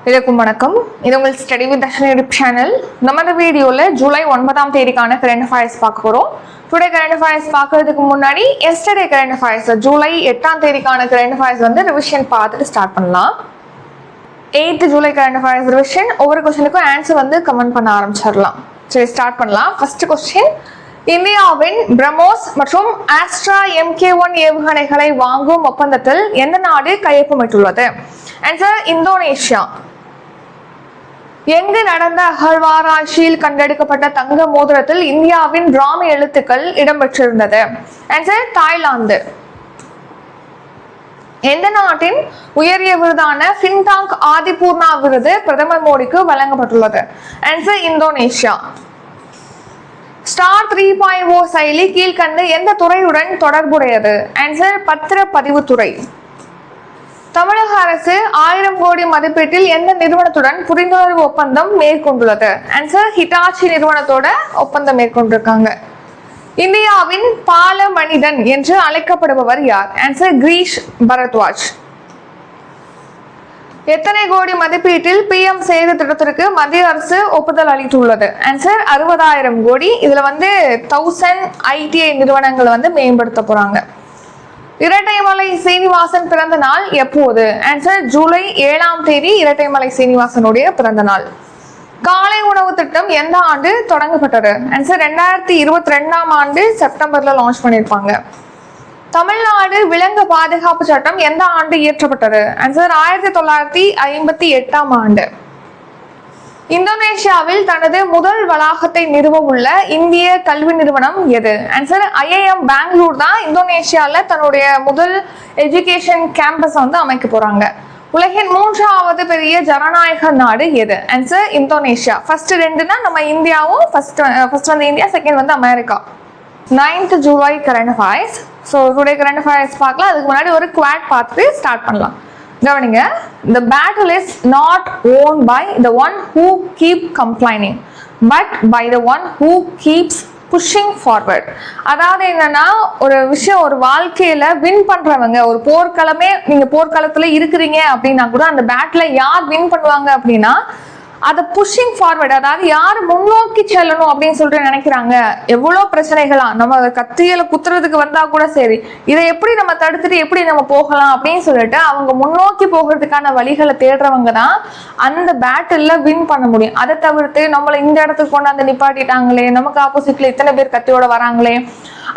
எல்லாருக்கும் வணக்கம். இது உங்கள் study with Darshini YouTube channel. நம்ம வீடியோவில் ஜூலை 9ஆம் தேதிக்கான கரண்ட் அஃபேர்ஸ் பார்க்க போகிறோம். டுடே கரண்ட் அஃபேர்ஸ் பார்க்கறதுக்கு முன்னாடி எஸ்டர்டே கரண்ட் அஃபேர்ஸ் ஜூலை 8ஆம் தேதிக்கான கரண்ட் அஃபேர்ஸ் ரிவிஷன் பார்த்துட்டு ஸ்டார்ட் பண்ணலாம். 8th July current affairs revision. ஒவ்வொரு கொஸ்டினுக்கும் ஆன்சர் கமெண்ட் பண்ண ஆரம்பிச்சிடலாம். சரி, ஸ்டார்ட் பண்ணலாம். ஃபர்ஸ்ட் கொஸ்டின், இந்தியாவின் பிரம்மோஸ் மற்றும் ஆஸ்ட்ரா MK1 ஏவுகணைகளை வாங்கும் ஒப்பந்தத்தில் எந்த நாடு கையொப்பமிட்டுள்ளது? Answer Indonesia. எங்கு நடந்த அகழ்வாராய்ச்சியில் கண்டெடுக்கப்பட்ட தங்க மோதிரத்தில் இந்தியாவின் பிராமி எழுத்துக்கள் இடம்பெற்றிருந்தது? Answer Thailand. எந்த நாட்டின் உயரிய விருதான ஃபின்டாங் ஆதிபூர்ணா விருது பிரதமர் மோடிக்கு வழங்கப்பட்டுள்ளது? Answer Indonesia. ஸ்டார் 3.0 செயலி கீழ்கண்ட எந்த துறையுடன் தொடர்புடையது? ஆன்சர் பத்திரப்பதிவுத்துறை. தமிழக அரசு 1000 கோடி மதிப்பீட்டில் எந்த நிறுவனத்துடன் புரிந்துணர்வு ஒப்பந்தம் மேற்கொண்டுள்ளது? ஆன்சர் ஹிட்டாச்சி நிறுவனத்தோட ஒப்பந்தம் மேற்கொண்டிருக்காங்க. இந்தியாவின் பால மனிதன் என்று அழைக்கப்படுபவர் யார்? ஆன்சர் கிரீஷ் பரத்வாஜ். எத்தனை கோடி மதிப்பீட்டில் PM சேது திட்டத்திற்கு மத்திய அரசு ஒப்புதல் அளித்துள்ளது? ஆன்சர் 60,000 கோடி. இதுல 1000 ITI நிறுவனங்கள் மேம்படுத்த போறாங்க. இரட்டைமலை சீனிவாசன் பிறந்த நாள் எப்போது? ஆன்சர் ஜூலை 7ஆம் தேதி இரட்டைமலை சீனிவாசனுடைய பிறந்த நாள். காலை உணவு திட்டம் எந்த ஆண்டு தொடங்கப்பட்டது? ஆன்சர் 2022ஆம் ஆண்டு செப்டம்பர்ல லான்ச் பண்ணிருப்பாங்க. தமிழ்நாடு விலங்கு பாதுகாப்பு சட்டம் எந்த ஆண்டு இயற்றப்பட்டது? ஆன்சர் 1958ஆம் ஆண்டு. இந்தோனேஷியாவில் தனது முதல் வளாகத்தை நிறுவ உள்ள இந்திய கல்வி நிறுவனம் எது? ஆன்சர் IIM பெங்களூர் தான் இந்தோனேஷியால தன்னுடைய முதல் எஜுகேஷன் கேம்பஸ் அமைக்க போறாங்க. உலகின் 3வது பெரிய ஜனநாயக நாடு எது? Answer Indonesia. ஃபர்ஸ்ட் 2னா நம்ம இந்தியாவும், first India, second America. 9th July current affairs. So today current affairs பார்க்கலாம். அதுக்கு முன்னாடி ஒரு குவாட் பார்த்துட்டு ஸ்டார்ட் பண்ணலாம். கவனிங்க, the battle is not won by the one who keep complaining but by the one who keeps pushing forward. அதாவது என்னன்னா, ஒரு விஷயம், ஒரு வாழ்க்கையில வின் பண்றவங்க, ஒரு போர்க்களமே, நீங்க போர்க்களத்துல இருக்கிறீங்க அப்படின்னா கூட அந்த பேட்டில் யார் வின் பண்ணுவாங்க அப்படின்னா அதை புஷிங் ஃபார்வர்ட், அதாவது யார் முன்னோக்கி செல்லணும் அப்படின்னு சொல்லிட்டு நினைக்கிறாங்க. எவ்வளோ பிரச்சனைகளா நம்ம கத்தியில குத்துறதுக்கு வந்தா கூட சரி, இதை எப்படி நம்ம தடுத்துட்டு எப்படி நம்ம போகலாம் அப்படின்னு சொல்லிட்டு அவங்க முன்னோக்கி போகிறதுக்கான வழிகளை தேடுறவங்க தான் அந்த பேட்டில்ல வின் பண்ண முடியும். அதை தவிர்த்து நம்மளை இந்த இடத்துக்கு கொண்டாந்து நிப்பாட்டிட்டாங்களே, நமக்கு ஆப்போசிட்ல இத்தனை பேர் கத்தியோட வராங்களே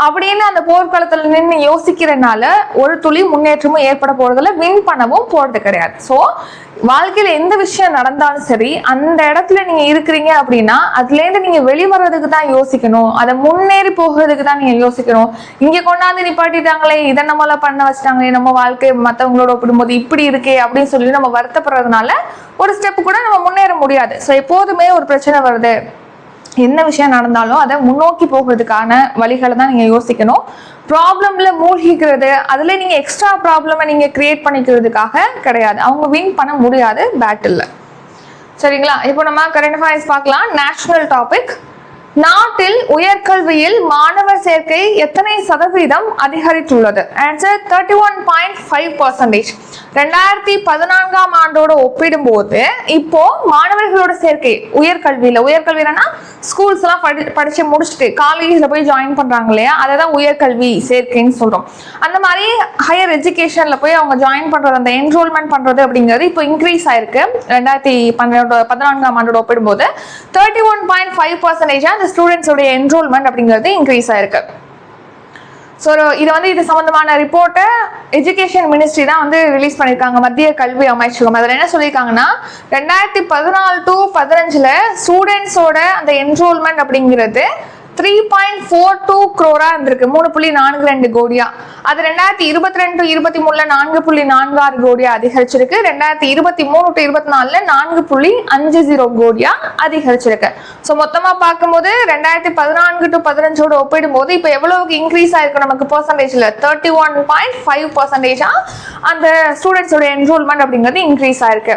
அப்படின்னு அந்த போர்க்களத்துல நின்று யோசிக்கிறதுனால ஒரு துளி முன்னேற்றமும் ஏற்பட போறதுல, வின் பண்ணவும் போறது கிடையாது. ஸோ வாழ்க்கையில எந்த விஷயம் நடந்தாலும் சரி, அந்த இடத்துல நீங்க இருக்கிறீங்க அப்படின்னா அதுல இருந்து நீங்க வெளிவரதுக்கு தான் யோசிக்கணும், அதை முன்னேறி போகிறதுக்கு தான் நீங்க யோசிக்கணும். இங்க கொண்டாந்து நிப்பாட்டிட்டாங்களே, இதை நம்மள பண்ண வச்சிட்டாங்களே, நம்ம வாழ்க்கை மற்றவங்களோட ஒப்பிடும்போது இப்படி இருக்கே அப்படின்னு சொல்லி நம்ம வருத்தப்படுறதுனால ஒரு ஸ்டெப் கூட நம்ம முன்னேற முடியாது. ஸோ எப்போதுமே ஒரு பிரச்சனை வருது, என்ன விஷயம் நடந்தாலும் அதை முன்னோக்கி போகிறதுக்கான வழிகளை தான் நீங்க யோசிக்கணும். ப்ராப்ளம்ல மூழ்கிக்கிறது, அதுல நீங்க எக்ஸ்ட்ரா ப்ராப்ளமை நீங்க கிரியேட் பண்ணிக்கிறதுக்காக கிடையாது. அவங்க வின் பண்ண முடியாது பேட்டில். சரிங்களா? இப்போ நம்ம கரண்ட் அஃபேர்ஸ் பார்க்கலாம். National topic. நாட்டில் உயர்கல்வியில் மாணவர் சேர்க்கை எத்தனை சதவீதம் அதிகரித்துள்ளது? ஆன்சர் 31.5%. 2014ஆம் ஆண்டோட ஒப்பிடும்போது இப்போ மாணவர்களோட சேர்க்கை உயர்கல்வினா ஸ்கூல்ஸ் எல்லாம் படிச்சு முடிச்சுட்டு காலேஜ்ல போய் ஜாயின் பண்றாங்க இல்லையா, அதை தான் உயர்கல்வி சேர்க்கைன்னு சொல்றோம். அந்த மாதிரி ஹையர் எஜுகேஷன்ல போய் அவங்க ஜாயின் பண்றது, அந்த என்ரோல்மெண்ட் பண்றது அப்படிங்கிறது இப்போ இன்க்ரீஸ் ஆயிருக்கு. 2014ஆம் ஆண்டோட ஒப்பிடும்போது 31.5% அந்த ஸ்டூடெண்ட்ஸோட என்ரோல்மெண்ட் அப்படிங்கிறது இன்க்ரீஸ் ஆயிருக்கு. ஸோ இது சம்பந்தமான ரிப்போர்ட்டை எஜுகேஷன் மினிஸ்ட்ரி தான் ரிலீஸ் பண்ணியிருக்காங்க, மத்திய கல்வி அமைச்சகம். அதில் என்ன சொல்லியிருக்காங்கன்னா, 2014 to 2015 ஸ்டூடெண்ட்ஸோட அந்த என்ரோல்மெண்ட் அப்படிங்கிறது 3.42 crore இருந்திருக்கு, 3.42 கோடியா. அது 2022 to 2023 4.46 கோடியா அதிகரிச்சிருக்கு. 2023 to 2024 4.50 கோடியா அதிகரிச்சிருக்கு. ஸோ மொத்தமா பார்க்கும்போது 2014 to 2015 ஒப்பிடும்போது இப்போ எவ்வளவுக்கு இன்க்ரீஸ் ஆயிருக்கு நமக்கு பெர்சன்டேஜ்ல? 31.5% அந்த ஸ்டூடெண்ட்ஸோட என்ரோல்மெண்ட் அப்படிங்கிறது இன்க்ரீஸ் ஆயிருக்கு.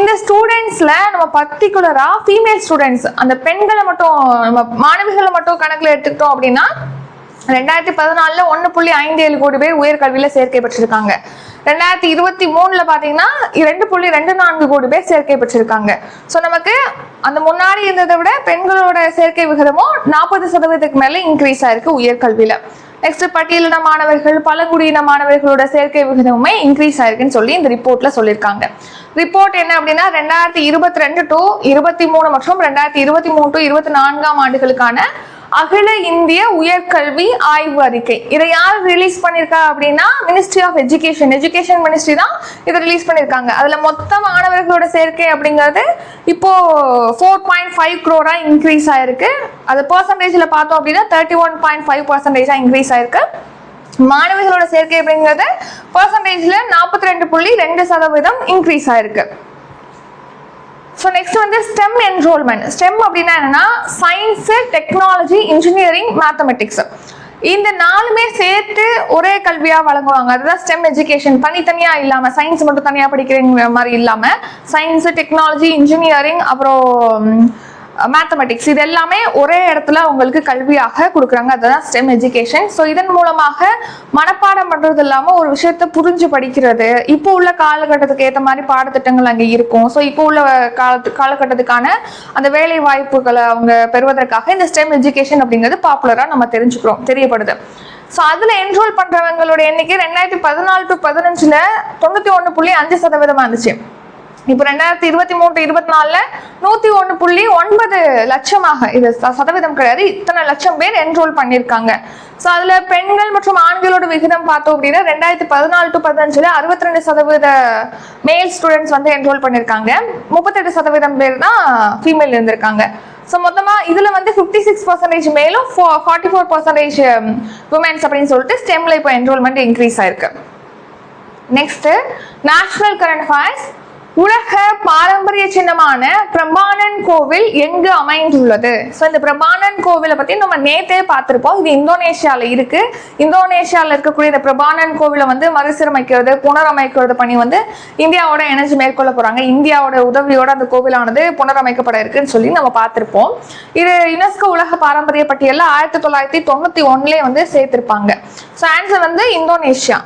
இந்த ஸ்டூடெண்ட்ஸ்ல நம்ம பர்டிகுலரா ஃபீமேல் ஸ்டூடெண்ட்ஸ், அந்த பெண்களை மட்டும், நம்ம மாணவிகளை மட்டும் கணக்குல எடுத்துக்கிட்டோம் அப்படின்னா 2014 1.57 கோடி பேர் உயர்கல்வியில சேர்க்கை பெற்றிருக்காங்க. 2023 பாத்தீங்கன்னா 2.24 கோடி பேர் சேர்க்கை பெற்றிருக்காங்க. ஸோ நமக்கு அந்த முன்னாடி இருந்ததை விட பெண்களோட சேர்க்கை விகிதமும் 40% மேல இன்க்ரீஸ் ஆயிருக்கு உயர்கல்வியில. நெக்ஸ்ட் பட்டியலின மாணவர்கள், பழங்குடியின மாணவர்களோட சேர்க்கை விகிதமுமே இன்க்ரீஸ் ஆயிருக்குன்னு சொல்லி இந்த ரிப்போர்ட்ல சொல்லியிருக்காங்க. ரிப்போர்ட் என்ன அப்படின்னா 2022 to 23 மற்றும் 2023 to 24 ஆண்டுகளுக்கான அகில இந்திய உயர்கல்வி ஆய்வு அறிக்கை. இதை யார் ரிலீஸ் பண்ணிருக்கா அப்படின்னா மினிஸ்ட்ரி ஆஃப் எஜுகேஷன் மினிஸ்ட்ரி தான் இதை ரிலீஸ் பண்ணிருக்காங்க. அதுல மொத்த மாணவர்களோட சேர்க்கை அப்படிங்கிறது இப்போ 4.5 crore இன்க்ரீஸ் ஆயிருக்கு. அது பெர்சன்டேஜ்ல பார்த்தோம் அப்படின்னா 31.5% இன்க்ரீஸ் ஆயிருக்கு. மாணவர்களோட சேர்க்கை அப்படிங்கிறது பெர்சன்டேஜ்ல 42.2% இன்க்ரீஸ் ஆயிருக்கு. ஸோ நெக்ஸ்ட் வந்து ஸ்டெம் என்ரோல்மெண்ட். ஸ்டெம் அப்படின்னா என்னன்னா சயின்ஸ், டெக்னாலஜி, இன்ஜினியரிங், மேத்தமெட்டிக்ஸ். இந்த 4மே சேர்த்து ஒரே கல்வியா வழங்குவாங்க. அதுதான் ஸ்டெம் எஜுகேஷன். தனித்தனியா இல்லாம சயின்ஸ் மட்டும் தனியா படிக்கிற மாதிரி இல்லாம சயின்ஸ், டெக்னாலஜி, இன்ஜினியரிங், அப்புறம் மேத்தமெட்டிக்ஸ் இது எல்லாமே ஒரே இடத்துல உங்களுக்கு கல்வியாக கொடுக்குறாங்க. அதுதான் ஸ்டெம் எஜுகேஷன். ஸோ இதன் மூலமாக மனப்பாடம் பண்றது இல்லாம ஒரு விஷயத்த புரிஞ்சு படிக்கிறது. இப்போ உள்ள காலகட்டத்துக்கு ஏற்ற மாதிரி பாடத்திட்டங்கள் அங்கே இருக்கும். ஸோ இப்போ உள்ள காலகட்டத்துக்கான அந்த வேலை வாய்ப்புகளை அவங்க பெறுவதற்காக இந்த ஸ்டெம் எஜுகேஷன் அப்படிங்கிறது பாப்புலரா நம்ம தெரியப்படுது. ஸோ அதுல என்ரோல் பண்றவங்களோட எண்ணிக்கை 2014 to 15 91.5% இருந்துச்சு. இப்போ 2023-24 101.9 லட்சமாக, இது சதவீதம் கிடையாது, இத்தனை லட்சம் பேர் என்ரோல் பண்ணியிருக்காங்க. ஸோ அதுல பெண்கள் மற்றும் ஆண்களோட விகிதம் பார்த்தோம் அப்படின்னா 2014 to 15 62% மேல் ஸ்டூடெண்ட்ஸ் வந்து என்ரோல் பண்ணியிருக்காங்க. 38% பேர் தான் ஃபீமேல் இருந்திருக்காங்க. ஸோ மொத்தமா இதுல வந்து 56% மேலும் 44% உமன்ஸ் அப்படின்னு சொல்லிட்டு ஸ்டெம்ல இப்போ என்ரோல்மெண்ட் இன்க்ரீஸ் ஆயிருக்கு. Next national current affairs. உலக பாரம்பரிய சின்னமான பிரம்பானன் கோவில் எங்கு அமைந்துள்ளது? ஸோ இந்த பிரம்பானன் கோவிலை பத்தி நம்ம நேத்தே பார்த்திருப்போம். இது இந்தோனேஷியால இருக்கு. இந்தோனேஷியால இருக்கக்கூடிய இந்த பிரம்பானன் கோவிலை வந்து மறுசீரமைக்கிறது, புனரமைக்கிறது பணி வந்து இந்தியாவோட இணைஞ்சு மேற்கொள்ள போறாங்க. இந்தியாவோட உதவியோட அந்த கோவிலானது புனரமைக்கப்பட இருக்குன்னு சொல்லி நம்ம பார்த்திருப்போம். இது யுனெஸ்கோ உலக பாரம்பரிய பட்டியலில் 1991 வந்து சேர்த்திருப்பாங்க. ஸோ ஆன்சர் வந்து Indonesia.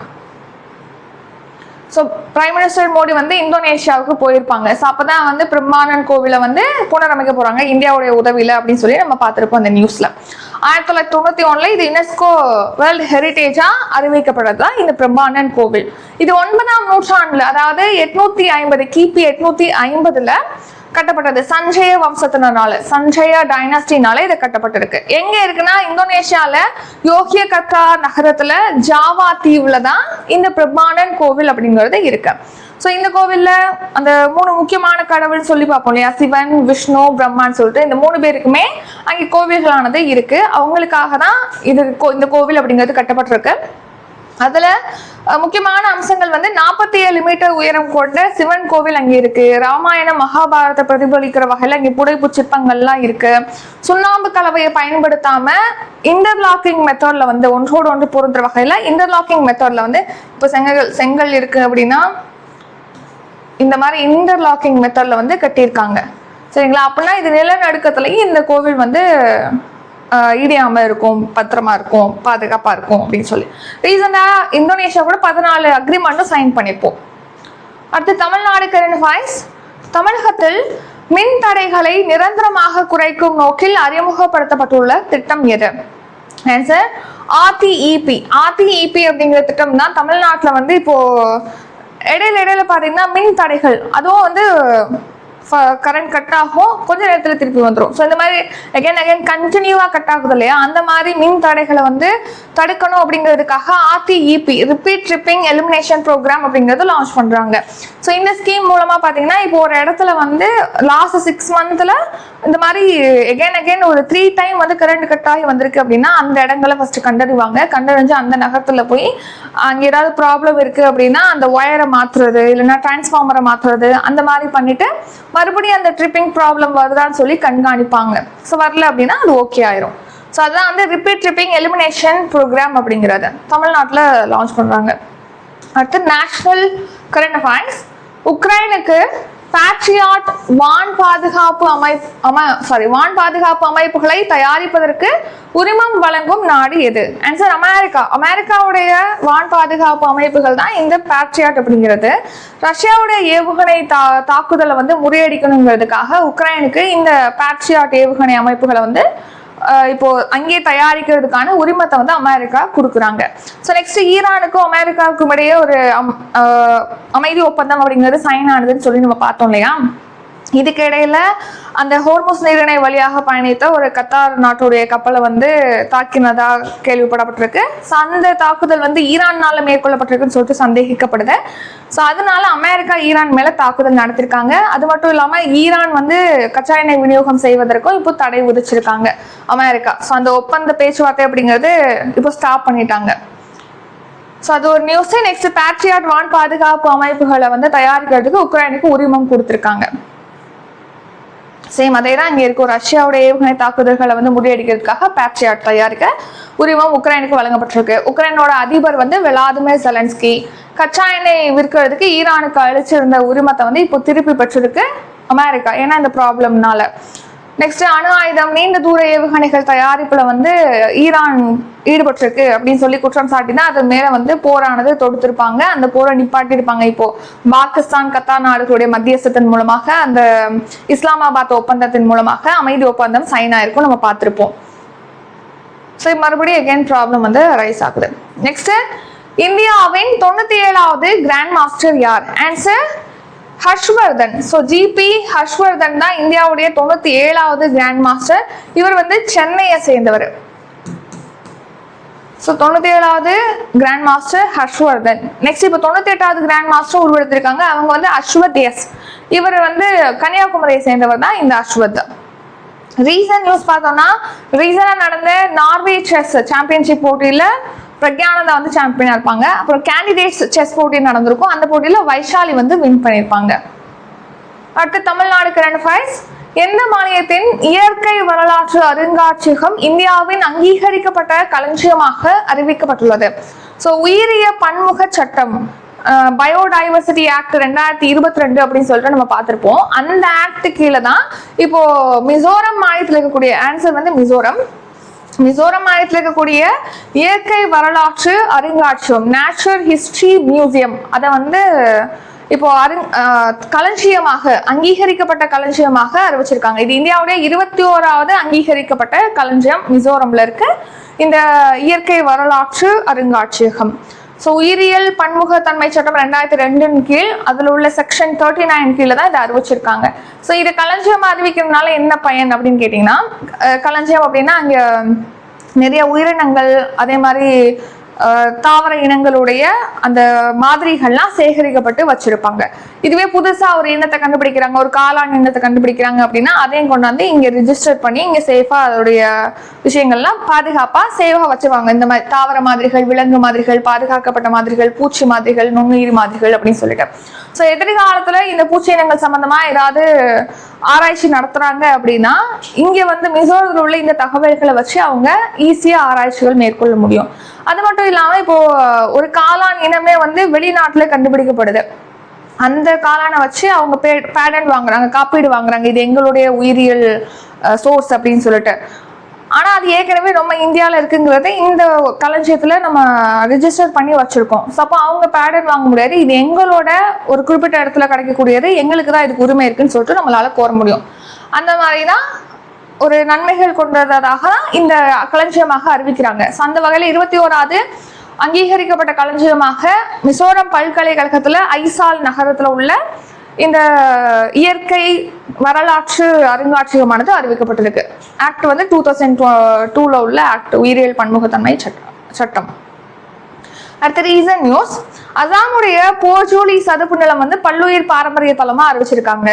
So prime minister Modi வந்து இந்தோனேஷியாவுக்கு போயிருப்பாங்க. ஸோ அப்பதான் வந்து பிரம்பானன் கோவிலை வந்து புனரமைக்க போறாங்க இந்தியாவுடைய உதவியில அப்படின்னு சொல்லி நம்ம பார்த்திருப்போம் அந்த நியூஸ்ல. 1991 இது யுனெஸ்கோ வேர்ல்டு ஹெரிட்டேஜா அறிவிக்கப்பட்டதுதான் இந்த பிரம்பானன் கோவில். இது 9ஆம் நூற்றாண்டுல, அதாவது 850 கிபி 850 கட்டப்பட்டது. சஞ்சய வம்சத்தினால, சஞ்சய டைனாஸ்டினால இது கட்டப்பட்டிருக்கு. எங்க இருக்குன்னா இந்தோனேஷியால யோகியகர்த்தா நகரத்துல ஜாவா தீவுல தான் இந்த பிரம்பானன் கோவில் அப்படிங்கிறது இருக்கு. ஸோ இந்த கோவில்ல அந்த 3 முக்கியமான கடவுள் சொல்லி பார்ப்போம் இல்லையா, சிவன், விஷ்ணு, பிரம்மான்னு சொல்லிட்டு இந்த 3 பேருக்குமே அங்கே கோவில்களானது இருக்கு. அவங்களுக்காக தான் இந்த கோவில் அப்படிங்கிறது கட்டப்பட்டிருக்கு. அதுல முக்கியமான அம்சங்கள் வந்து 47 மீட்டர் உயரம் கொண்ட சிவன் கோவில் அங்கே இருக்கு. ராமாயண மகாபாரத பிரதிபலிக்கிற வகையில அங்கே புடைப்பு சிற்பங்கள்லாம் இருக்கு. சுண்ணாம்பு கலவையை பயன்படுத்தாம இன்டர்லாக்கிங் மெத்தட்ல வந்து ஒன்றோடு ஒன்று பொருந்துற வகையில இன்டர்லாக்கிங் மெத்தட்ல வந்து இப்போ செங்கல் இருக்கு அப்படின்னா இந்த மாதிரி இன்டர்லாக்கிங் மெத்தட்ல வந்து கட்டியிருக்காங்க. சரிங்களா? அப்படின்னா இது நிலநடுக்கத்திலையும் இந்த கோவில் வந்து இடியாம இருக்கும், பத்திரமா இருக்கும், பாதுகாப்பா இருக்கும் அப்படின்னு சொல்லி ரீசெண்டா இந்தோனேஷியா கூட 14 அக்ரிமெண்ட்டும் சைன் பண்ணிப்போம். அடுத்து தமிழ்நாடு கரண்ட் அஃபேர்ஸ். தமிழகத்தில் மின் தடைகளை நிரந்தரமாக குறைக்கும் நோக்கில் அறிமுகப்படுத்தப்பட்டுள்ள திட்டம் எது? Answer RTEP. RTEP அப்படிங்கிற திட்டம் தான் தமிழ்நாட்டுல வந்து இப்போ இடையில பாத்தீங்கன்னா மின் தடைகள், அதுவும் வந்து கரண்ட் கட் ஆகும், கொஞ்ச நேரத்துல திருப்பி வந்துடும். ஸோ இந்த மாதிரி அகைன் கண்டினியூவா கட் ஆகுது இல்லையா, அந்த மாதிரி மின் தடைகளை வந்து தடுக்கணும் அப்படிங்கிறதுக்காக RTEP repeat tripping elimination programme அப்படிங்கிறது லான்ச் பண்றாங்க. ஸோ இந்த ஸ்கீம் மூலமா பாத்தீங்கன்னா இப்போ ஒரு இடத்துல வந்து லாஸ்ட் 6 மந்த்ல இந்த மாதிரி அகைன் ஒரு 3 டைம் வந்து கரண்ட் கட் ஆகி வந்திருக்கு அப்படின்னா அந்த இடங்களை ஃபர்ஸ்ட் கண்டறிவாங்க. கண்டறிஞ்சு அந்த நகரத்துல போய் அங்க ஏதாவது ப்ராப்ளம் இருக்கு அப்படின்னா அந்த ஒயரை மாத்துறது, இல்லைன்னா டிரான்ஸ்ஃபார்மரை மாத்துறது, அந்த மாதிரி பண்ணிட்டு மறுபடியும் அந்த ட்ரிப்பிங் ப்ராப்ளம் வருதான்னு சொல்லி கண்காணிப்பாங்க. ஸோ வரல அப்படின்னா அது ஓகே ஆயிரும். ஸோ அதான் வந்து ரிப்பீட் ட்ரிப்பிங் எலிமினேஷன் ப்ரோக்ராம் அப்படிங்கிறத தமிழ்நாட்டில் லான்ச் பண்றாங்க. அடுத்து நேஷனல் கரண்ட் அஃபேர்ஸ். உக்ரைனுக்கு பேட்ரியாட் வான் பாதுகாப்பு வான் பாதுகாப்பு அமைப்புகளை தயாரிப்பதற்கு உரிமம் வழங்கும் நாடு எது? Answer America. அமெரிக்காவுடைய வான் பாதுகாப்பு அமைப்புகள் தான் இந்த பேட்ரியாட் அப்படிங்கிறது. ரஷ்யாவுடைய ஏவுகணை தாக்குதலை வந்து முறியடிக்கணுங்கிறதுக்காக உக்ரைனுக்கு இந்த பேட்ரியாட் ஏவுகணை அமைப்புகளை வந்து இப்போ அங்கே தயாரிக்கிறதுக்கான உரிமத்தை வந்து அமெரிக்கா கொடுக்குறாங்க. ஸோ நெக்ஸ்ட் ஈரானுக்கும் அமெரிக்காவுக்கும் இடையே ஒரு அமைதி ஒப்பந்தம் அப்படிங்கிறது சைன் ஆனதுன்னு சொல்லி நம்ம பார்த்தோம் இல்லையா? இதுக்கு இடையில அந்த ஹோர்முஸ் நீரிணை வழியாக பயணித்த ஒரு கத்தார் நாட்டுடைய கப்பலை வந்து தாக்கினதா கேள்விப்படப்பட்டிருக்கு. ஸோ அந்த தாக்குதல் வந்து ஈரான்னால மேற்கொள்ளப்பட்டிருக்குன்னு சொல்லிட்டு சந்தேகிக்கப்படுது. ஸோ அதனால அமெரிக்கா ஈரான் மேல தாக்குதல் நடத்திருக்காங்க. அது மட்டும் இல்லாம ஈரான் வந்து கச்சா எண்ணெய் விநியோகம் செய்வதற்கும் இப்போ தடை விதிச்சிருக்காங்க அமெரிக்கா. ஸோ அந்த ஒப்பந்த பேச்சுவார்த்தை அப்படிங்கிறது இப்போ ஸ்டாப் பண்ணிட்டாங்க. ஸோ அது ஒரு நியூஸ். நெக்ஸ்ட் பேட்ரியாட் வான் பாதுகாப்பு அமைப்புகளை வந்து தயாரிக்கிறதுக்கு உக்ரைனுக்கு உரிமம் கொடுத்துருக்காங்க. சேம் அதே தான் இங்கே இருக்கும். ரஷ்யாவுடைய ஏவுகணை தாக்குதல்களை வந்து முறியடிக்கிறதுக்காக பேட்ரியாட் தயாரிக்க உரிமம் உக்ரைனுக்கு வழங்கப்பட்டிருக்கு. உக்ரைனோட அதிபர் வந்து விளாடிமிர் ஜெலன்ஸ்கி கச்சா எண்ணெய் விற்கிறதுக்கு ஈரானுக்கு அளிச்சிருந்த உரிமத்தை வந்து இப்போ திருப்பி பெற்றிருக்கு அமெரிக்கா, ஏன்னா இந்த ப்ராப்ளம்னால. நெக்ஸ்ட் அணு ஆயுதம் நீண்ட தூர ஏவுகணைகள் தயாரிப்புல வந்து ஈரான் ஈடுபட்டிருக்கு அப்படின்னு சொல்லி குற்றம் சாட்டினா அது மேல வந்து போரானது தொடுத்திருப்பாங்க. அந்த போரை நிப்பாட்டிருப்பாங்க. இப்போ பாகிஸ்தான் கத்தார் நாடுகளுடைய மத்தியஸ்தத்தின் மூலமாக அந்த இஸ்லாமாபாத் ஒப்பந்தத்தின் மூலமாக அமைதி ஒப்பந்தம் சைன் ஆயிருக்கும் நம்ம பார்த்திருப்போம். ஸோ மறுபடியும் அகைன் ப்ராப்ளம் வந்து ரைஸ் ஆகுது. நெக்ஸ்ட் இந்தியாவின் 97வது கிராண்ட் மாஸ்டர் யார்? Answer Harshvardhan. So GP Harshvardhan தான் இந்தியாவுடைய 97வது கிராண்ட் மாஸ்டர். இவர் வந்து சென்னையை சேர்ந்தவர். ஸோ 97வது கிராண்ட் மாஸ்டர் ஹர்ஷ்வர்தன். நெக்ஸ்ட் இப்போ 98வது கிராண்ட் மாஸ்டர் உருவெடுத்திருக்காங்க. அவங்க வந்து அஸ்வத் எஸ். இவர் வந்து கன்னியாகுமரியை சேர்ந்தவர் தான் இந்த அஸ்வத். ரீசன்ட் நியூஸ் பார்த்தோம்னா ரீசனா நடந்த நார்வே செஸ் சாம்பியன்ஷிப் போட்டியில பிரக்யானந்தா வந்து சாம்பியனா இருப்பாங்க. அப்புறம் கேண்டிடேட்ஸ் செஸ் போட்டி நடந்திருக்கும். அந்த போட்டியில வைஷாலி வந்து வின் பண்ணியிருப்பாங்க. அடுத்து தமிழ்நாடு கரண்ட் அஃபேர்ஸ். எந்த மாநிலத்தின் இயற்கை வரலாற்று அருங்காட்சியகம் இந்தியாவின் அங்கீகரிக்கப்பட்ட களஞ்சியமாக அறிவிக்கப்பட்டுள்ளது? ஸோ உயிரிய பன்முக சட்டம் பயோடைவர்சிட்டி ஆக்ட் 2022 அப்படின்னு சொல்லிட்டு நம்ம பார்த்திருப்போம். அந்த ஆக்ட் கீழே தான் இப்போ மிசோரம் மாநிலத்தில் இருக்கக்கூடிய ஆன்சர் வந்து மிசோரம் மாநிலத்தில் இருக்கக்கூடிய இயற்கை வரலாற்று அருங்காட்சியகம் நேச்சுரல் ஹிஸ்டரி மியூசியம் அதை வந்து இப்போ களஞ்சியமாக அங்கீகரிக்கப்பட்ட களஞ்சியமாக அறிவிச்சிருக்காங்க. இது இந்தியாவுடைய 21வது அங்கீகரிக்கப்பட்ட களஞ்சியம் மிசோரம்ல இருக்கு இந்த இயற்கை வரலாற்று அருங்காட்சியகம். ஸோ உயிரியல் பன்முகத்தன்மை சட்டம் 2002 கீழ் அதில் உள்ள செக்ஷன் 39 கீழே தான் இதை அறிவிச்சிருக்காங்க. ஸோ இதை களஞ்சியமா அறிவிக்கிறதுனால என்ன பயன் அப்படின்னு கேட்டிங்கன்னா, களஞ்சியம் அப்படின்னா அங்கே நிறைய உயிரினங்கள் அதே மாதிரி தாவர இனங்களுடைய அந்த மாதிரிகள்லாம் சேகரிக்கப்பட்டு வச்சிருப்பாங்க. இதுவே புதுசா ஒரு இனத்தை கண்டுபிடிக்கிறாங்க, ஒரு காளான் இனத்தை கண்டுபிடிக்கிறாங்க அப்படின்னா அதையும் கொண்டு வந்து இங்க ரிஜிஸ்டர் பண்ணி இங்க சேஃபா அதோடைய விஷயங்கள்லாம் பாதுகாப்பா சேஃபா வச்சுருவாங்க. இந்த மாதிரி தாவர மாதிரிகள், விலங்கு மாதிரிகள், பாதுகாக்கப்பட்ட மாதிரிகள், பூச்சி மாதிரிகள், நுண்ணுயிர் மாதிரிகள் அப்படின்னு சொல்லிட்டு. ஸோ எதிர்காலத்துல இந்த பூச்சி இனங்கள் சம்பந்தமா ஏதாவது ஆராய்ச்சி நடத்துறாங்க அப்படின்னா இங்க வந்து மிசோரத்தில் உள்ள இந்த தகவல்களை வச்சு அவங்க ஈஸியா ஆராய்ச்சிகள் மேற்கொள்ள முடியும். அது மட்டும் இல்லாம இப்போ ஒரு காளான் இனமே வந்து வெளிநாட்டுல கண்டுபிடிக்கப்படுது. அந்த காளானை வச்சு அவங்க பேட்டன்ட் வாங்குறாங்க, காப்பீடு வாங்குறாங்க, இது எங்களுடைய உயிரியல் சோர்ஸ் அப்படின்னு சொல்லிட்டு. ஆனா அது ஏற்கனவே நம்ம இந்தியாவில இருக்குங்கிறத இந்த களஞ்சியத்துல நம்ம ரிஜிஸ்டர் பண்ணி வச்சிருக்கோம். ஸோ அப்போ அவங்க பேட்டன்ட் வாங்க முடியாது, இது எங்களோட ஒரு குறிப்பிட்ட இடத்துல கிடைக்கக்கூடியது, எங்களுக்கு தான் இதுக்கு உரிமை இருக்குன்னு சொல்லிட்டு நம்மளால கோர முடியும். அந்த மாதிரிதான் ஒரு நன்மைகள் கொண்டதாக தான் இந்த களஞ்சியமாக அறிவிக்கிறாங்க. அந்த வகையில 21வது அங்கீகரிக்கப்பட்ட களஞ்சியமாக மிசோரம் பல்கலைக்கழகத்துல ஐசால் நகரத்துல உள்ள இந்த இயற்கை வரலாற்று அருங்காட்சியகமானது அறிவிக்கப்பட்டிருக்கு. ஆக்ட் வந்து 2002 உள்ள ஆக்ட், உயிரியல் பன்முகத்தன்மை சட்டம். அடுத்த ரீசன் நியூஸ். அசாமுடைய போர்ஜோலி சதுப்பு நிலம் வந்து பல்லுயிர் பாரம்பரிய தலமா அறிவிச்சிருக்காங்க.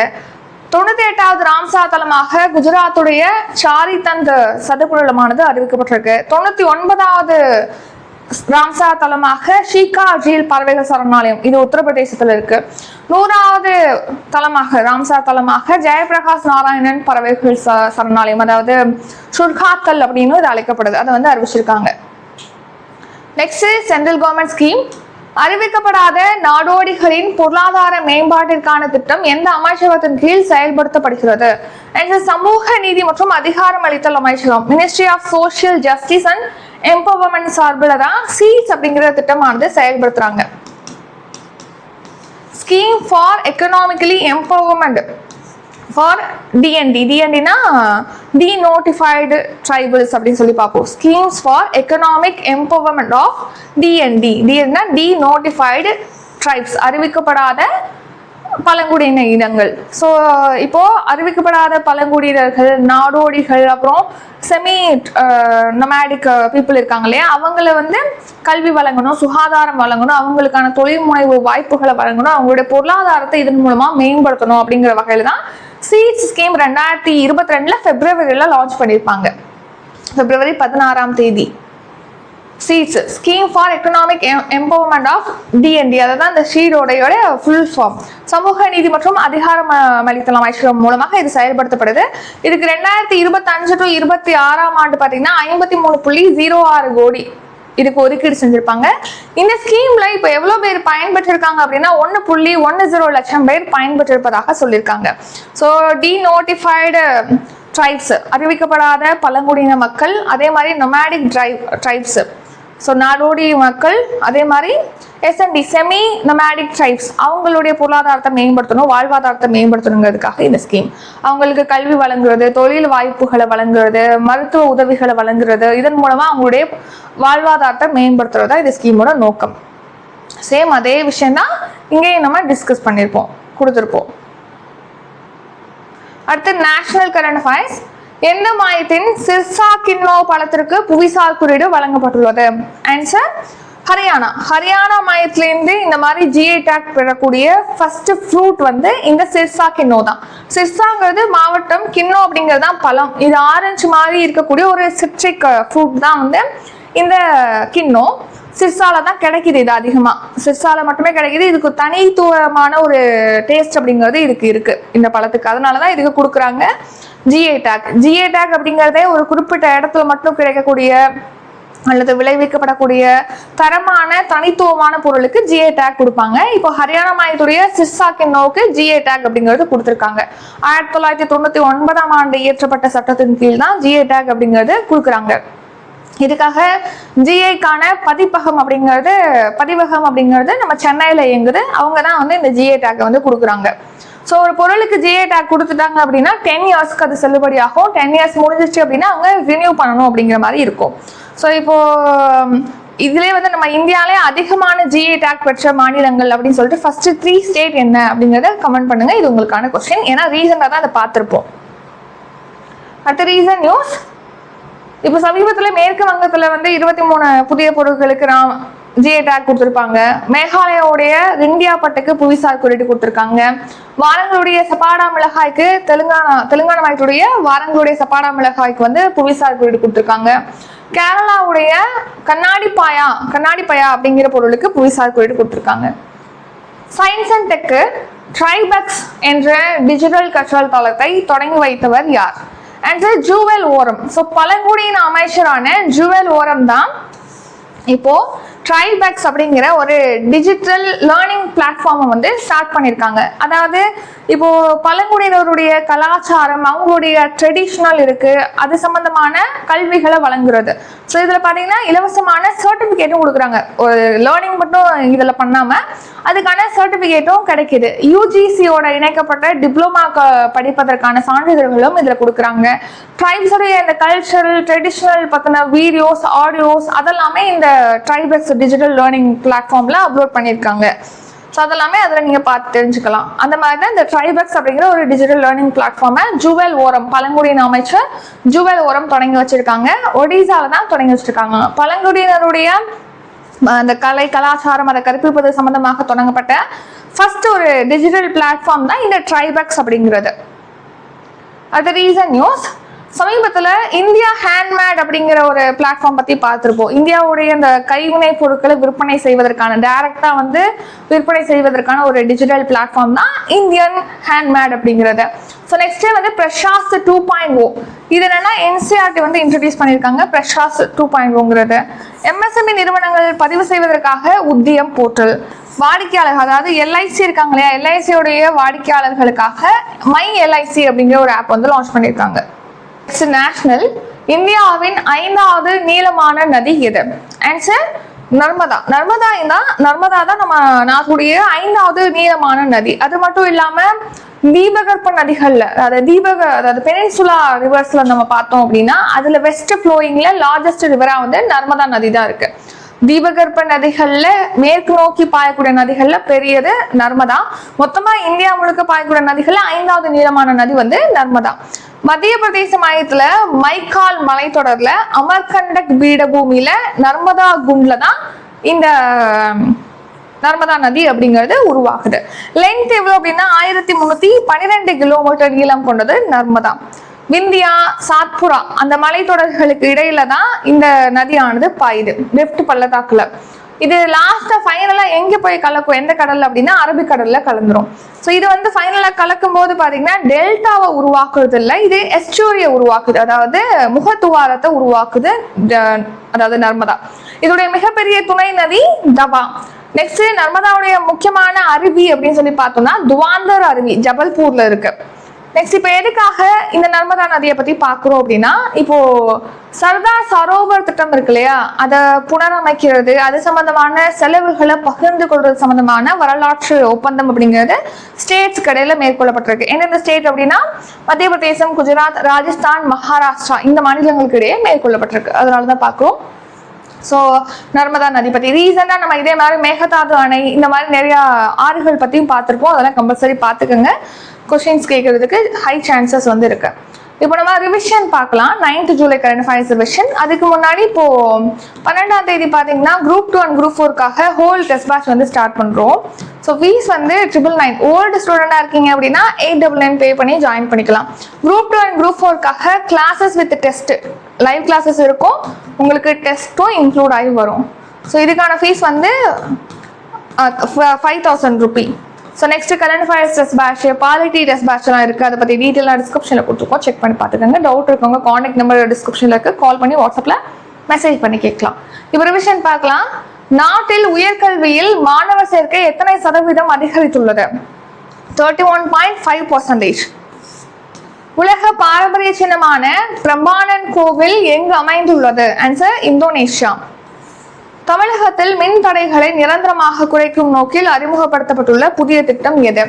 98வது ராம்சார் தலமாக குஜராத்துடைய சாரிதந்த் சதுப்பு நிலமானது அறிவிக்கப்பட்டிருக்கு. 99வது ராம்சார் தலமாக ஷீகா ஜீல் பறவைகள் சரணாலயம், இது உத்தரப்பிரதேசத்துல இருக்கு. 100வது தலமாக ராம்சார் தலமாக ஜெயபிரகாஷ் நாராயணன் பறவைகள் சரணாலயம், அதாவது சுர்காத்தல் அப்படின்னு இது அழைக்கப்படுது, அதை வந்து அறிவிச்சிருக்காங்க. நெக்ஸ்ட் சென்ட்ரல் கவர்மெண்ட் ஸ்கீம் அறிவிக்கப்படாத நாடோடிகளின் பொருளாதார மேம்பாட்டிற்கான திட்டம் எந்த அமைச்சகத்தின் கீழ் செயல்படுத்தப்படுகிறது? சமூக நீதி மற்றும் அதிகாரம் அளித்தல் அமைச்சகம், ministry of social justice and empowerment சார்பில் தான் சீட்ஸ் அப்படிங்கிற திட்டமானது செயல்படுத்துறாங்க. Scheme for economically empowerment for DNT. டிஎன்டினா டீநோட்டிஃபைடு ட்ரைபல்ஸ் அப்படின்னு சொல்லி பார்ப்போம். Schemes for economic empowerment of DNT. டிஎன்டினா டீநோட்டிஃபைடு ட்ரைப்ஸ், அறிவிக்கப்படாத பழங்குடியின இனங்கள். ஸோ இப்போ அறிவிக்கப்படாத பழங்குடியினர்கள், நாடோடிகள், அப்புறம் செமி நொமேடிக் பீப்புள் இருக்காங்க இல்லையா, அவங்கள வந்து கல்வி வழங்கணும், சுகாதாரம் வழங்கணும், அவங்களுக்கான தொழில் முனைவு வாய்ப்புகளை வழங்கணும், அவங்களுடைய பொருளாதாரத்தை இதன் மூலமா மேம்படுத்தணும் அப்படிங்கிற வகையில தான் சீட்ஸ் ஸ்கீம் 2022 பிப்ரவரியில லான்ச் பண்ணியிருப்பாங்க. பிப்ரவரி 16 SEEDS scheme for economic empowerment of DNT, அதான் இந்த ஷீடோடைய ஃபுல் ஃபார்ம். சமூக நீதி மற்றும் அதிகாரம் அளித்தல் அமைச்சகம் மூலமாக இது செயல்படுத்தப்படுது. இதுக்கு 2025 to 26 பார்த்தீங்கன்னா 53.06 கோடி இதுக்கு ஒதுக்கீடு செஞ்சிருப்பாங்க. இந்த ஸ்கீம்ல இப்ப எவ்வளவு பேர் பயன்பெற்றிருக்காங்க அப்படின்னா 1.10 லட்சம் பேர் பயன்பெற்றிருப்பதாக சொல்லியிருக்காங்க. ஸோ டீநோட்டிஃபைடு ட்ரைப்ஸ், அறிவிக்கப்படாத பழங்குடியின மக்கள், அதே மாதிரி நொமேடிக் ட்ரைப்ஸ், ஸோ நாடோடி மக்கள், அதே மாதிரி எஸ்என்டி செமி நொமேடிக் ட்ரைப்ஸ், அவங்களுடைய பொருளாதாரத்தை மேம்படுத்தணும், வாழ்வாதாரத்தை மேம்படுத்தணுங்கிறதுக்காக இந்த ஸ்கீம். அவங்களுக்கு கல்வி வழங்குறது, தொழில் வாய்ப்புகளை வழங்குறது, மருத்துவ உதவிகளை வழங்குறது, இதன் மூலமா அவங்களுடைய வாழ்வாதாரத்தை மேம்படுத்துறதா இந்த ஸ்கீமோட நோக்கம். சேம் அதே விஷயம் தான் இங்கேயும் நம்ம டிஸ்கஸ் பண்ணியிருப்போம், கொடுத்துருப்போம். அடுத்து நேஷனல் கரண்ட் அஃபேர்ஸ். எந்த மாயத்தின் சிர்சா கின்னோ பழத்திற்கு புவிசார் குறியீடு வழங்கப்பட்டுள்ளது? ஆன்சர் ஹரியானா. ஹரியானா மாயத்திலேருந்து இந்த மாதிரி ஜிஐ டேக் பெறக்கூடிய ஃபர்ஸ்ட் ஃப்ரூட் வந்து இந்த சிர்சா கின்னோ தான். சிர்சாங்கிறது மாவட்டம், கின்னோ அப்படிங்கிறது தான் பழம். இது ஆரஞ்சு மாதிரி இருக்கக்கூடிய ஒரு சிட்ரிக் ஃப்ரூட் தான் வந்து இந்த கின்னோ. சிர்சால தான் கிடைக்குது, இது அதிகமா சிர்சால மட்டுமே கிடைக்குது. இதுக்கு தனித்துவமான ஒரு டேஸ்ட் அப்படிங்கிறது இதுக்கு இருக்கு இந்த பழத்துக்கு, அதனாலதான் இதுக்கு கொடுக்குறாங்க ஜிஐ டேக். ஜிஐ டேக் அப்படிங்கிறதே ஒரு குறிப்பிட்ட இடத்துல மட்டும் கிடைக்கக்கூடிய அல்லது விளைவிக்கப்படக்கூடிய தரமான தனித்துவமான பொருளுக்கு ஜிஐ டேக் கொடுப்பாங்க. இப்போ ஹரியானா மாநிலத்துடைய சிர்சா கின்னோவுக்கு ஜிஐ டேக் அப்படிங்கிறது கொடுத்துருக்காங்க. 1999 இயற்றப்பட்ட சட்டத்தின் கீழ் தான் ஜிஐ டேக் அப்படிங்கிறது கொடுக்குறாங்க. இதுக்காக ஜிஐக்கான பதிவகம் அப்படிங்கிறது நம்ம சென்னையில இயங்குது. அவங்க தான் வந்து இந்த ஜிஐ டேக்கை வந்து கொடுக்குறாங்க. ஸோ ஒரு பொருளுக்கு ஜிஐ டேக் கொடுத்துட்டாங்க அப்படின்னா 10 இயர்ஸ்க்கு அது செல்லுபடி ஆகும். 10 இயர்ஸ் முடிஞ்சிச்சு அப்படின்னா அவங்க ரினியூ பண்ணணும் அப்படிங்கிற மாதிரி இருக்கும். ஸோ இப்போ இதுலேயே வந்து நம்ம இந்தியாவிலே அதிகமான ஜிஐ டேக் பெற்ற மாநிலங்கள் அப்படின்னு சொல்லிட்டு ஃபர்ஸ்ட் 3 ஸ்டேட் என்ன அப்படிங்கிறத கமெண்ட் பண்ணுங்க. இது உங்களுக்கான கொஸ்டின், ஏன்னா ரீசெண்டாக தான் அதை பார்த்துருப்போம். அடுத்த ரீசன் நியூஸ். இப்போ சமீபத்தில் மேற்கு வங்கத்தில் வந்து 23 புதிய பொருட்களுக்கு ஜிஐ டேக் கொடுத்துருப்பாங்க. மேகாலயாவுடைய இந்தியா பட்டுக்கு புவிசார் குறியீடு கொடுத்துருக்காங்க. வாரங்களுடைய சப்பாடா மிளகாய்க்கு தெலுங்கானா மாநிலத்துடைய வாரங்களுடைய சப்பாடா மிளகாய்க்கு வந்து புவிசார் குறியீடு கொடுத்துருக்காங்க. கேரளாவுடைய கண்ணாடி பாயா அப்படிங்கிற பொருளுக்கு புவிசார் குறியீடு கொடுத்துருக்காங்க. சயின்ஸ் அண்ட் டெக்கு ட்ரைபெக்ஸ் என்ற டிஜிட்டல் கற்றல் தளத்தை தொடங்கி வைத்தவர் யார்? ஆன்சர் ஜூவல் ஓரம். ஸோ பழங்குடியின அமைச்சரான ஜூவல் ஓரம் தான் இப்போ ட்ரைபெக்ஸ் அப்படிங்கிற ஒரு டிஜிட்டல் லேர்னிங் பிளாட்ஃபார்மை வந்து ஸ்டார்ட் பண்ணியிருக்காங்க. அதாவது இப்போ பழங்குடியினருடைய கலாச்சாரம், அவங்களுடைய ட்ரெடிஷ்னல் இருக்கு, அது சம்பந்தமான கல்விகளை வழங்குறது. ஸோ இதில் பார்த்தீங்கன்னா இலவசமான சர்டிஃபிகேட்டும் கொடுக்குறாங்க. ஒரு லேர்னிங் மட்டும் இதில் பண்ணாமல் அதுக்கான சர்டிஃபிகேட்டும் கிடைக்கிது. யூஜிசியோட இணைக்கப்பட்ட டிப்ளமா படிப்பதற்கான சான்றிதழ்களும் இதில் கொடுக்குறாங்க. ட்ரைப்ஸோடைய இந்த கல்ச்சரல் ட்ரெடிஷ்னல் பற்றின வீடியோஸ், ஆடியோஸ் அதெல்லாமே இந்த ட்ரைபெக்ஸ் டிஜிட்டல் லேர்னிங் பிளாட்ஃபார்ம்ல அப்லோட் பண்ணியிருக்காங்க. ஸோ அதெல்லாமே அதில் நீங்கள் பார்த்து தெரிஞ்சுக்கலாம். அந்த மாதிரி தான் இந்த ட்ரைபெக்ஸ் அப்படிங்கிற ஒரு டிஜிட்டல் லேர்னிங் பிளாட்ஃபார்மை ஜூவல் ஓரம், பழங்குடியின அமைச்சர் ஜூவல் ஓரம் தொடங்கி வச்சிருக்காங்க. ஒடிசால தான் தொடங்கி வச்சிருக்காங்க. பழங்குடியினருடைய அந்த கலை கலாச்சாரம் அதை கற்பிப்பது சம்பந்தமாக தொடங்கப்பட்ட ஃபர்ஸ்ட் ஒரு டிஜிட்டல் பிளாட்ஃபார்ம் தான் இந்த ட்ரைபெக்ஸ் அப்படிங்கிறது. அது ரீசன் நியூஸ். சமீபத்தில் இந்தியா ஹேண்ட்மேட் அப்படிங்கிற ஒரு பிளாட்ஃபார்ம் பற்றி பார்த்துருப்போம். இந்தியாவுடைய அந்த கைவினை பொருட்களை விற்பனை செய்வதற்கான டைரக்டாக வந்து விற்பனை செய்வதற்கான ஒரு டிஜிட்டல் பிளாட்ஃபார்ம் தான் இந்தியன் ஹேண்ட்மேட் அப்படிங்கிறது. ஸோ நெக்ஸ்ட் வந்து பிரசாஸ்த் 2.0 இது என்னன்னா NCERT வந்து இன்ட்ரடியூஸ் பண்ணியிருக்காங்க பிரஷாஸ் 2.0ங்கிறது. MSME நிறுவனங்கள் பதிவு செய்வதற்காக உத்தியம் போர்ட்டல். வாடிக்கையாளர்கள் அதாவது LIC இருக்காங்க இல்லையா, LICயோடைய வாடிக்கையாளர்களுக்காக மை LIC அப்படிங்கிற ஒரு ஆப் வந்து லான்ச் பண்ணியிருக்காங்க. நேஷனல் இந்தியாவின் 5வது நீளமான நதி எது? ஆன்சர் நர்மதா. நர்மதா தான் நம்ம நாட்டுடைய 5வது நீளமான நதி. அது மட்டும் இல்லாம தீபகற்ப நதிகள்ல அதாவது பெனின்சுலா ரிவர்ஸ்ல நம்ம பார்த்தோம் அப்படின்னா அதுல வெஸ்ட் ஃப்ளோயிங்ல லார்ஜஸ்ட் ரிவரா வந்து நர்மதா நதி தான் இருக்கு. தீபகற்ப நதிகள்ல மேற்கு நோக்கி பாயக்கூடிய நதிகள்ல பெரியது நர்மதா. மொத்தமா இந்தியா முழுக்க பாயக்கூடிய நதிகள்ல 5வது நீளமான நதி வந்து நர்மதா. மத்திய பிரதேச மாநிலத்துல மைக்கால் மலைத்தொடர்ல அமர்கண்டக் பீடபூமியில நர்மதா குண்ட்ல தான் இந்த நர்மதா நதி அப்படிங்கிறது உருவாகுது. லென்த் எவ்வளவு அப்படின்னா 1312 கிலோமீட்டர் நீளம் கொண்டது நர்மதா. விந்தியா சாத்புரா அந்த மலைத்தொடர்களுக்கு இடையில தான் இந்த நதியானது பாயுது லெஃப்ட் பள்ளத்தாக்குல. இது லாஸ்டா ஃபைனலா எங்க போய் கலக்கும், எந்த கடல்ல அப்படின்னா அரபிக்கடல்ல கலந்துரும். ஸோ இது வந்து ஃபைனலா கலக்கும் போது பாத்தீங்கன்னா டெல்டாவை உருவாக்குறது இல்லை, இது எஸ்டூரியை உருவாக்குது, அதாவது முகத்துவாரத்தை உருவாக்குது, அதாவது நர்மதா. இதோடைய மிகப்பெரிய துணை நதி தவா. நெக்ஸ்ட் நர்மதாவுடைய முக்கியமான அருவி அப்படின்னு சொல்லி பார்த்தோம்னா துவாந்தர் அருவி ஜபல்பூர்ல இருக்கு. நெக்ஸ்ட் இப்போ எதுக்காக இந்த நர்மதா நதியை பத்தி பாக்குறோம் அப்படின்னா, இப்போ சர்தார் சரோவர் திட்டம் இருக்கு இல்லையா, அதை புனரமைக்கிறது, அது சம்பந்தமான செலவுகளை பகிர்ந்து கொள்றது சம்பந்தமான வரலாற்று ஒப்பந்தம் அப்படிங்கிறது ஸ்டேட்ஸ் கடையில மேற்கொள்ளப்பட்டிருக்கு. எந்தெந்த ஸ்டேட் அப்படின்னா மத்திய பிரதேசம், குஜராத், ராஜஸ்தான், மகாராஷ்டிரா இந்த மாநிலங்களுக்கு இடையே மேற்கொள்ளப்பட்டிருக்கு. அதனாலதான் பாக்குறோம். ஸோ நர்மதா நதி பத்தி ரீசெண்டாக நம்ம இதே மாதிரி மேகதாது அணை இந்த மாதிரி நிறைய ஆறுகள் பத்தியும் பார்த்துருப்போம். அதெல்லாம் கம்பல்சரி பார்த்துக்கோங்க. கொஸ்டின்ஸ் கேட்கறதுக்கு ஹை சான்சஸ் வந்து இருக்கு. இப்போ நம்ம ரிவிஷன் பார்க்கலாம். 9th July current affairs revision. அதுக்கு முன்னாடி இப்போ 12ஆம் தேதி பார்த்தீங்கன்னா Group 2 and Group 4க்காக ஹோல் டெஸ்ட் பேட்ச் வந்து ஸ்டார்ட் பண்றோம். ஸோ ஃபீஸ் வந்து 999. ஓல்டு ஸ்டூடெண்டா இருக்கீங்க அப்படின்னா 899 பே பண்ணி ஜாயின் பண்ணிக்கலாம். Group 2 and Group 4க்காக classes with test live classes இருக்கும், உங்களுக்கு டெஸ்ட்டும் இன்க்ளூட் ஆகி வரும். ஸோ இதுக்கான ஃபீஸ் வந்து 5000 rupee. So next current affairs test batch, polity test பேட்ச்லாம் இருக்குது. அதை பற்றி டீட்டெயிலாக டிஸ்கிரிப்ஷனில் கொடுத்துருக்கோம், செக் பண்ணி பார்த்துக்கோங்க. டவுட் இருக்கவங்க கான்டாக்ட் நம்பர் டிஸ்கிரிப்ஷனில் இருக்குது, கால் பண்ணி வாட்ஸ்அப்பில் மெசேஜ் பண்ணி கேட்கலாம். இப்போ ரிவிஷன் பார்க்கலாம். நாட்டில் உயர்கல்வியில் மாணவர் சேர்க்கை எத்தனை சதவீதம் அதிகரித்துள்ளது? 31.5%. உலக பாரம்பரிய சின்னமான பிரம்பானன் கோவில் எங்கு அமைந்துள்ளது? Answer Indonesia. தமிழகத்தில் மின் தடைகளை நிரந்தரமாக குறைக்கும் நோக்கில் அறிமுகப்படுத்தப்பட்டுள்ள புதிய திட்டம் எது?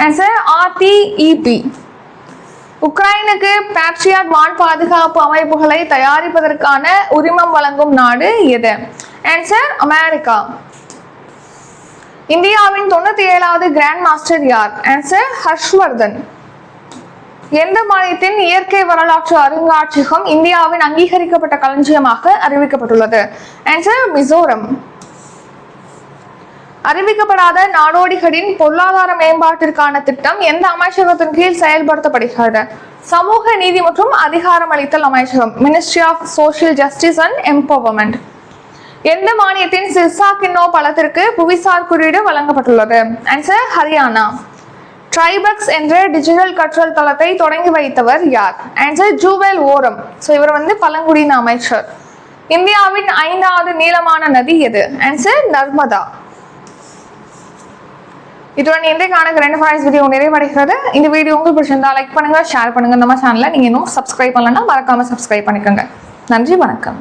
Answer RTEP. உக்ரைனுக்கு பேட்ரியாட் வான் பாதுகாப்பு அமைப்புகளை தயாரிப்பதற்கான உரிமம் வழங்கும் நாடு எது? Answer America. இந்தியாவின் 97வது கிராண்ட் மாஸ்டர் யார்? ஆன்சர் ஹர்ஷ்வர்தன். எந்த மாநிலத்தின் இயற்கை வரலாற்று அருங்காட்சியகம் இந்தியாவின் அங்கீகரிக்கப்பட்ட களஞ்சியமாக அறிவிக்கப்பட்டுள்ளது? ஆன்சர் மிசோரம். அறிவிக்கப்படாத நாடோடிகளின் பொருளாதார மேம்பாட்டிற்கான திட்டம் எந்த அமைச்சகத்தின் கீழ் செயல்படுத்தப்படுகிறது? சமூக நீதி மற்றும் அதிகாரமளித்தல் அமைச்சகம், ministry of social justice and empowerment. எந்த மாநிலத்தின் சிர்சா கின்னோ பழத்திற்கு புவிசார் குறியீடு வழங்கப்பட்டுள்ளது? ஆன்சர் ஹரியானா. ட்ரைபக்ஸ் என்ற டிஜிட்டல் கற்றல் தளத்தை தொடங்கி வைத்தவர் யார்? ஆன்சர் ஜூவல் ஓரம். ஸோ இவர் வந்து பழங்குடியின அமைச்சர். இந்தியாவின் 5வது நீளமான நதி எது? ஆன்சர் நர்மதா. இதுடன் இன்றைக்கான கரண்ட் அஃபேர்ஸ் வீடியோ நிறைவடைகிறது. இந்த வீடியோ உங்களுக்கு பிடிச்சிருந்தா லைக் பண்ணுங்க, ஷேர் பண்ணுங்க. நம்ம சேனலை நீங்க இன்னும் சப்ஸ்கிரைப் பண்ணலன்னா மறக்காம சப்ஸ்கிரைப் பண்ணிக்கோங்க. நன்றி, வணக்கம்.